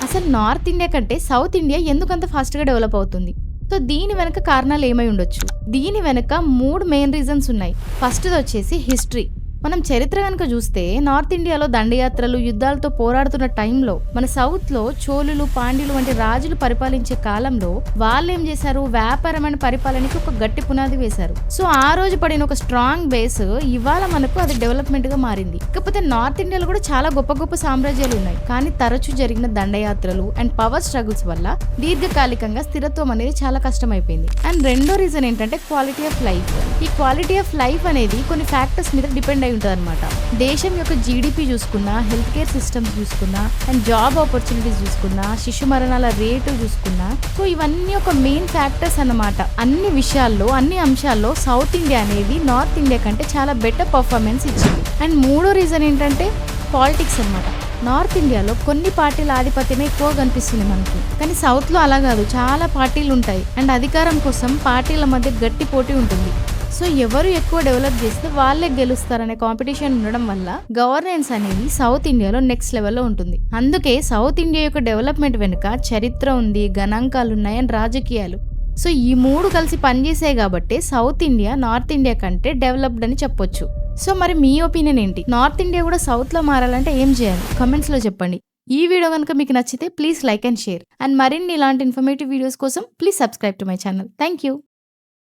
అసలు north India కంటే south India ఎందుకంత ఫాస్ట్‌గా డెవలప్ అవుతుంది? సో, దీని వెనక కారణాలు ఏమై ఉండొచ్చు? దీని వెనక 3 మెయిన్ రీజన్స్ ఉన్నాయి. ఫస్ట్‌దొచ్చేసి హిస్టరీ. మనం చరిత్ర గనుక జూస్తే నార్త్ ఇండియాలో దండయాత్రలు, యుద్ధాలతో పోరాడుతున్న టైంలో మన సౌత్‌లో చోళులు, పాండ్యులు వంటి రాజులు పరిపాలించే కాలంలో వాళ్ళేం జేశారు? వ్యాపారమైన పరిపాలనకి ఒక గట్టి పునాది వేశారు. సో, ఆ రోజు పడిన ఒక స్ట్రాంగ్ బేస్ ఇవాళ మనకు అది డెవలప్‌మెంట్‌గా మారింది. కాకపోతే నార్త్ ఇండియాలో కూడా చాలా గొప్ప గొప్ప సామ్రాజ్యాలు ఉన్నాయి. కానీ తరచూ జరిగిన దండయాత్రలు అండ్ పవర్ స్ట్రగుల్స్ వల్ల దీర్ఘకాలికంగా స్థిరత్వం అనేది చాలా కష్టమైపోయింది. అండ్ రెండో రీజన్ ఏంటంటే క్వాలిటీ ఆఫ్ లైఫ్. ఈ క్వాలిటీ ఆఫ్ లైఫ్ అనేది కొన్ని ఫ్యాక్టర్స్ మీద డిపెండ్ అయి ఉంటదన్నమాట. దేశం యొక్క జీడిపి చూసుకున్నా, హెల్త్ కేర్ సిస్టమ్స్ చూసుకున్నా, అండ్ జాబ్ ఆపర్చునిటీస్ చూసుకున్నా, శిశు మరణాల రేటు చూసుకున్నా, సో ఇవన్నీ ఒక మెయిన్ ఫ్యాక్టర్స్ అన్నమాట. అన్ని విషయాల్లో, అన్ని అంశాల్లో సౌత్ ఇండియా అనేది నార్త్ ఇండియా కంటే చాలా బెటర్ పర్ఫార్మెన్స్ ఇచ్చింది. అండ్ మూడో రీజన్ ఏంటంటే పాలిటిక్స్ అన్నమాట. నార్త్ ఇండియాలో కొన్ని పార్టీల ఆధిపత్యమే ఎక్కువ కనిపిస్తుంది మనకి. కానీ సౌత్‌లో అలా కాదు, చాలా పార్టీలు ఉంటాయి. అండ్ అధికారం కోసం పార్టీల మధ్య గట్టి పోటీ ఉంటుంది. సో, ఎవరు ఎక్కువ డెవలప్ చేస్తే వాళ్ళే గెలుస్తారనే కాంపిటీషన్ ఉండడం వల్ల గవర్నెన్స్ అనేది సౌత్ ఇండియాలో నెక్స్ట్ లెవెల్లో ఉంటుంది. అందుకే సౌత్ ఇండియా యొక్క డెవలప్మెంట్ వెనుక చరిత్ర ఉంది, గణాంకాలు ఉన్నాయి అండ్ రాజకీయాలు. సో, ఈ 3 కలిసి పనిచేసాయి కాబట్టి సౌత్ ఇండియా నార్త్ ఇండియా కంటే డెవలప్డ్ అని చెప్పొచ్చు. సో, మరి మీ ఒపీనియన్ ఏంటి? నార్త్ ఇండియా కూడా సౌత్‌లో మారాలంటే ఏం చేయాలి? కమెంట్స్‌లో చెప్పండి. ఈ వీడియో కనుక మీకు నచ్చితే please like and share. And మరిన్ని ఇలాంటి ఇన్ఫర్మేటివ్ వీడియోస్ కోసం please subscribe to my channel. Thank you.